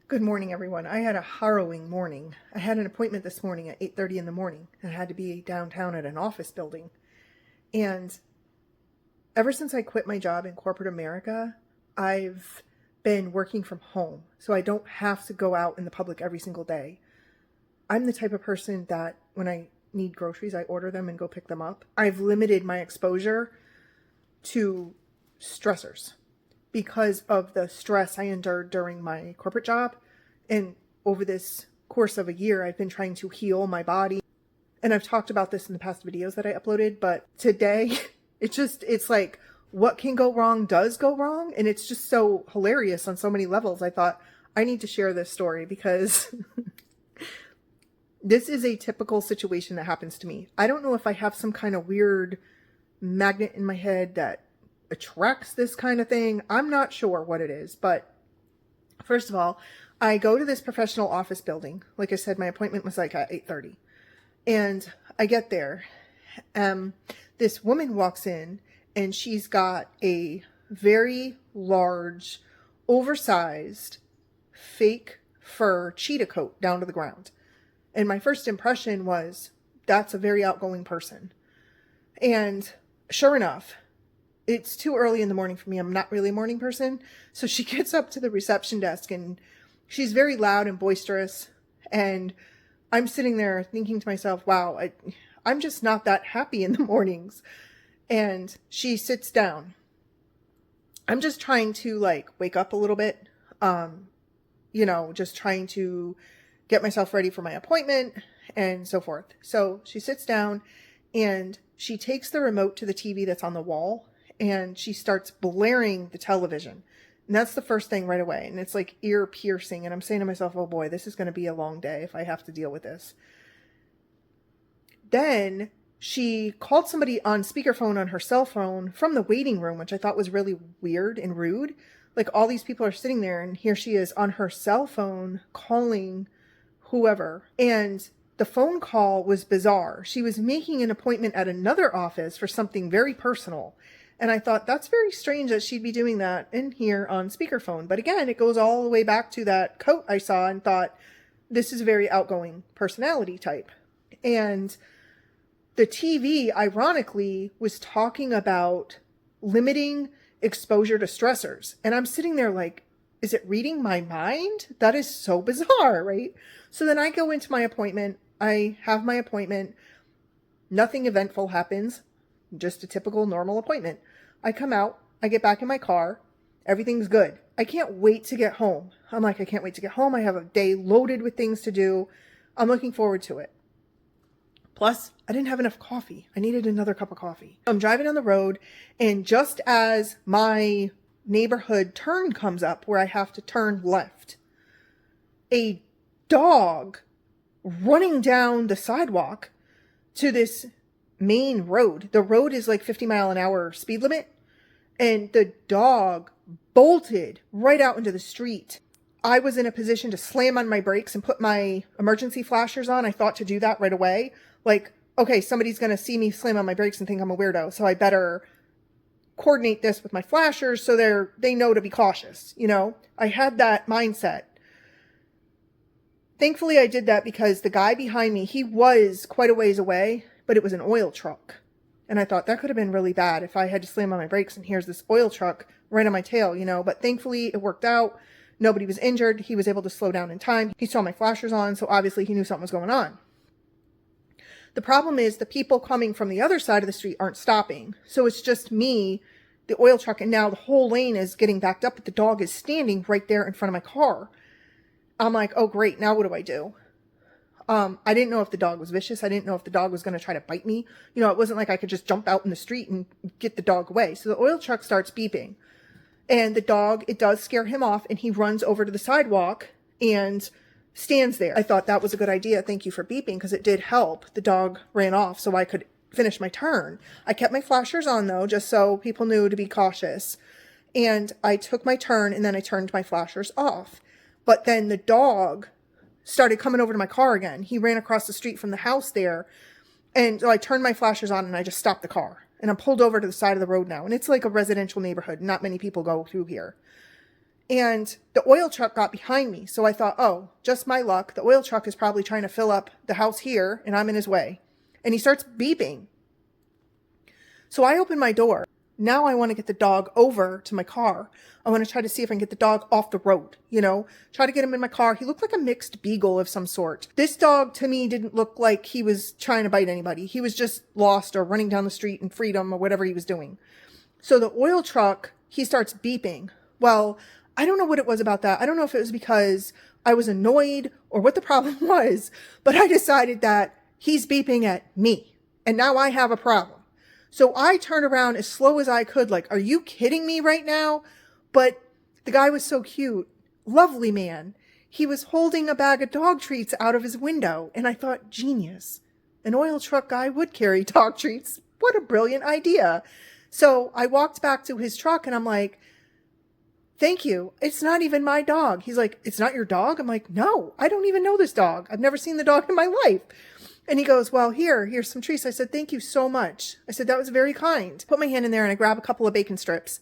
Good morning, everyone. I had a harrowing morning. I had an appointment this morning at 8:30 in the morning and had to be downtown at an office building. And ever since I quit my job in corporate America, I've been working from home, so I don't have to go out in the public every single day. I'm the type of person that when I need groceries, I order them and go pick them up. I've limited my exposure to stressors because of the stress I endured during my corporate job. And over this course of a year, I've been trying to heal my body. And I've talked about this in the past videos that I uploaded, but today it's like what can go wrong does go wrong. And it's just so hilarious on so many levels. I thought I need to share this story because this is a typical situation that happens to me. I don't know if I have some kind of weird magnet in my head that attracts this kind of thing. I'm not sure what it is, but first of all, I go to this professional office building. Like I said, my appointment was like at 8:30, and I get there. This woman walks in and she's got a very large, oversized, fake fur cheetah coat down to the ground. And my first impression was, that's a very outgoing person. And sure enough, it's too early in the morning for me. I'm not really a morning person. So she gets up to the reception desk and she's very loud and boisterous. And I'm sitting there thinking to myself, wow, I'm just not that happy in the mornings. And she sits down. I'm just trying to wake up a little bit. Just trying to get myself ready for my appointment and so forth. So she sits down and she takes the remote to the TV that's on the wall and she starts blaring the television. And that's the first thing right away. And it's like ear piercing. And I'm saying to myself, oh boy, this is going to be a long day if I have to deal with this. Then she called somebody on speakerphone on her cell phone from the waiting room, which I thought was really weird and rude. Like all these people are sitting there and here she is on her cell phone calling whoever. And the phone call was bizarre. She was making an appointment at another office for something very personal. And I thought, that's very strange that she'd be doing that in here on speakerphone. But again, it goes all the way back to that coat I saw and thought, this is a very outgoing personality type. And the TV, ironically, was talking about limiting exposure to stressors. And I'm sitting there like, is it reading my mind? That is so bizarre, right? So then I go into my appointment. I have my appointment. Nothing eventful happens. Just a typical normal appointment. I come out, I get back in my car, everything's good. I can't wait to get home. I'm like, I can't wait to get home. I have a day loaded with things to do. I'm looking forward to it. Plus, I didn't have enough coffee. I needed another cup of coffee. I'm driving on the road, and just as my neighborhood turn comes up where I have to turn left, a dog running down the sidewalk to this main road. The road is like 50-mile-an-hour speed limit. And the dog bolted right out into the street. I was in a position to slam on my brakes and put my emergency flashers on. I thought to do that right away. Like, okay, somebody's going to see me slam on my brakes and think I'm a weirdo. So I better coordinate this with my flashers so they know to be cautious. I had that mindset. Thankfully, I did that because the guy behind me, he was quite a ways away, but it was an oil truck. And I thought that could have been really bad if I had to slam on my brakes and here's this oil truck right on my tail, But thankfully, it worked out. Nobody was injured. He was able to slow down in time. He saw my flashers on, so obviously he knew something was going on. The problem is the people coming from the other side of the street aren't stopping. So it's just me, the oil truck, and now the whole lane is getting backed up, but the dog is standing right there in front of my car. I'm like, oh great, now what do I do? I didn't know if the dog was vicious. I didn't know if the dog was going to try to bite me. It wasn't like I could just jump out in the street and get the dog away. So the oil truck starts beeping. And the dog, it does scare him off, and he runs over to the sidewalk and stands there. I thought that was a good idea. Thank you for beeping, because it did help. The dog ran off so I could finish my turn. I kept my flashers on, though, just so people knew to be cautious. And I took my turn, and then I turned my flashers off. But then the dog started coming over to my car again. He ran across the street from the house there. And so I turned my flashers on and I just stopped the car. And I'm pulled over to the side of the road now. And it's like a residential neighborhood. Not many people go through here. And the oil truck got behind me. So I thought, oh, just my luck. The oil truck is probably trying to fill up the house here and I'm in his way. And he starts beeping. So I open my door. Now I want to get the dog over to my car. I want to try to see if I can get the dog off the road, try to get him in my car. He looked like a mixed beagle of some sort. This dog to me didn't look like he was trying to bite anybody. He was just lost or running down the street in freedom or whatever he was doing. So the oil truck, he starts beeping. Well, I don't know what it was about that. I don't know if it was because I was annoyed or what the problem was, but I decided that he's beeping at me and now I have a problem. So I turned around as slow as I could, like, are you kidding me right now? But the guy was so cute. Lovely man. He was holding a bag of dog treats out of his window. And I thought, genius. An oil truck guy would carry dog treats. What a brilliant idea. So I walked back to his truck and I'm like, thank you. It's not even my dog. He's like, it's not your dog? I'm like, no, I don't even know this dog. I've never seen the dog in my life. And he goes, well, here's some treats. I said, thank you so much. I said, that was very kind. Put my hand in there and I grab a couple of bacon strips,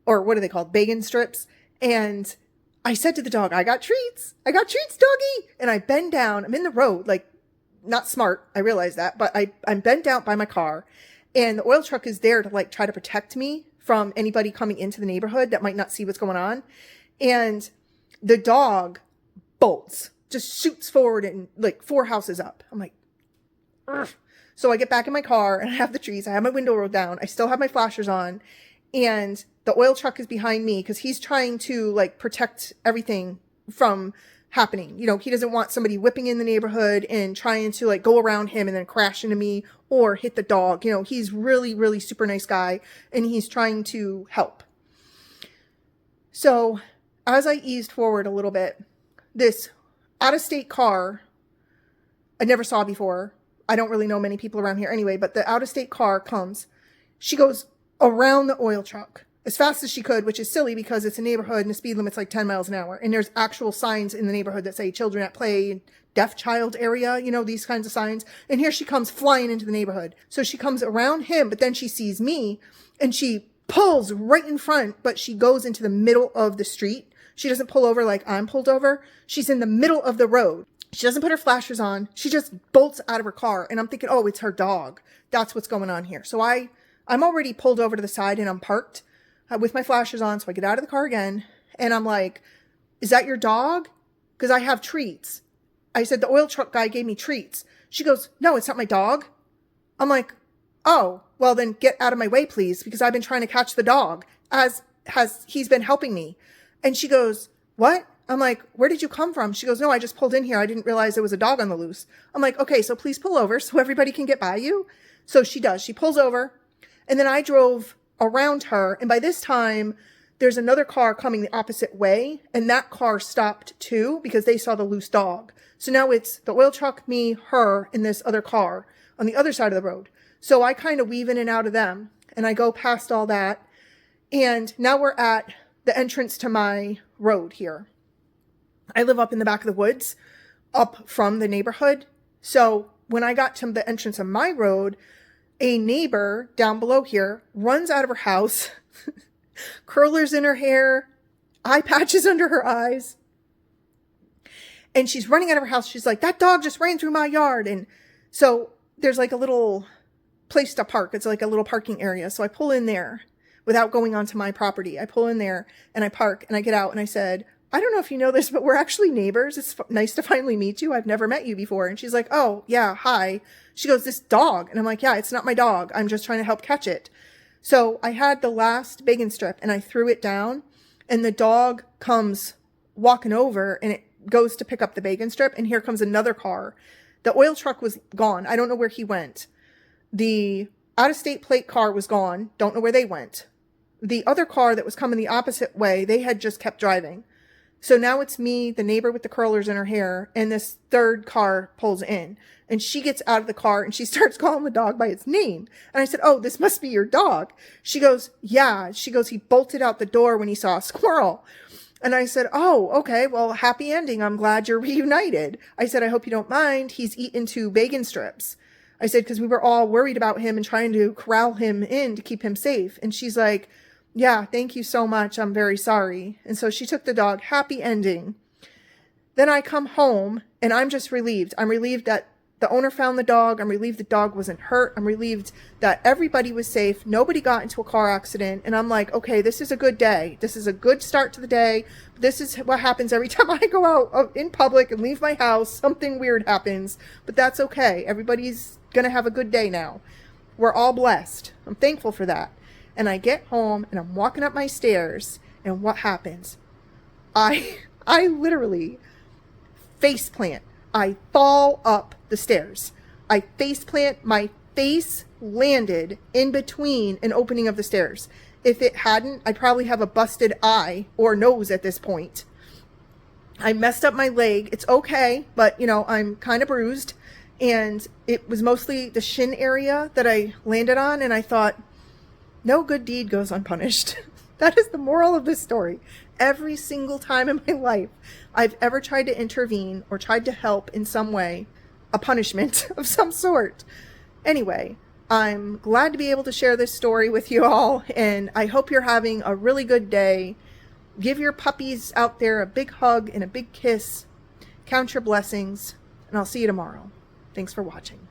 or what are they called? Bacon strips. And I said to the dog, I got treats, doggy. And I bend down. I'm in the road, like not smart. I realize that, but I'm bent down by my car and the oil truck is there to like try to protect me from anybody coming into the neighborhood that might not see what's going on. And the dog bolts, just shoots forward and like 4 houses up. I'm like, ugh. So I get back in my car and I have the trees. I have my window rolled down. I still have my flashers on and the oil truck is behind me because he's trying to like protect everything from happening. He doesn't want somebody whipping in the neighborhood and trying to like go around him and then crash into me or hit the dog. He's really, really super nice guy and he's trying to help. So as I eased forward a little bit, this out-of-state car I never saw before. I don't really know many people around here anyway, but the out-of-state car comes. She goes around the oil truck as fast as she could, which is silly because it's a neighborhood and the speed limit's like 10 miles an hour. And there's actual signs in the neighborhood that say children at play, deaf child area, these kinds of signs. And here she comes flying into the neighborhood. So she comes around him, but then she sees me and she pulls right in front, but she goes into the middle of the street. She doesn't pull over like I'm pulled over. She's in the middle of the road. She doesn't put her flashers on. She just bolts out of her car. And I'm thinking, oh, it's her dog. That's what's going on here. So I'm already pulled over to the side and I'm parked with my flashers on. So I get out of the car again and I'm like, is that your dog? Because I have treats. I said, the oil truck guy gave me treats. She goes, no, it's not my dog. I'm like, oh, well then get out of my way, please. Because I've been trying to catch the dog as he's been helping me. And she goes, what? I'm like, where did you come from? She goes, no, I just pulled in here. I didn't realize there was a dog on the loose. I'm like, okay, so please pull over so everybody can get by you. So she does. She pulls over and then I drove around her. And by this time, there's another car coming the opposite way. And that car stopped too because they saw the loose dog. So now it's the oil truck, me, her, and this other car on the other side of the road. So I kind of weave in and out of them and I go past all that. And now we're at the entrance to my road here. I live up in the back of the woods, up from the neighborhood. So when I got to the entrance of my road, a neighbor down below here runs out of her house, curlers in her hair, eye patches under her eyes. And she's running out of her house. She's like, that dog just ran through my yard. And so there's like a little place to park. It's like a little parking area. So I pull in there without going onto my property. I pull in there and I park and I get out and I said, I don't know if you know this, but we're actually neighbors. It's nice to finally meet you. I've never met you before. And she's like, oh, yeah, hi. She goes, this dog. And I'm like, yeah, it's not my dog. I'm just trying to help catch it. So I had the last bacon strip and I threw it down and the dog comes walking over and it goes to pick up the bacon strip. And here comes another car. The oil truck was gone. I don't know where he went. The out-of-state plate car was gone. Don't know where they went. The other car that was coming the opposite way, they had just kept driving. So now it's me, the neighbor with the curlers in her hair, and this third car pulls in. And she gets out of the car and she starts calling the dog by its name. And I said, oh, this must be your dog. She goes, yeah. She goes, he bolted out the door when he saw a squirrel. And I said, oh, okay, well, happy ending. I'm glad you're reunited. I said, I hope you don't mind. He's eaten 2 bacon strips. I said, because we were all worried about him and trying to corral him in to keep him safe. And she's like, Yeah, thank you so much. I'm very sorry. And so she took the dog. Happy ending. Then I come home and I'm just relieved. I'm relieved that the owner found the dog. I'm relieved the dog wasn't hurt. I'm relieved that everybody was safe. Nobody got into a car accident. And I'm like, okay, this is a good day. This is a good start to the day. This is what happens every time I go out in public and leave my house. Something weird happens, but that's okay. Everybody's going to have a good day now. We're all blessed. I'm thankful for that. And I get home and I'm walking up my stairs, and what happens? I literally face plant. I fall up the stairs. I face plant. My face landed in between an opening of the stairs. If it hadn't, I'd probably have a busted eye or nose at this point. I messed up my leg. It's okay, but I'm kind of bruised, and it was mostly the shin area that I landed on, and I thought, no good deed goes unpunished. That is the moral of this story. Every single time in my life I've ever tried to intervene or tried to help in some way, a punishment of some sort. Anyway, I'm glad to be able to share this story with you all, and I hope you're having a really good day. Give your puppies out there a big hug and a big kiss. Count your blessings, and I'll see you tomorrow. Thanks for watching.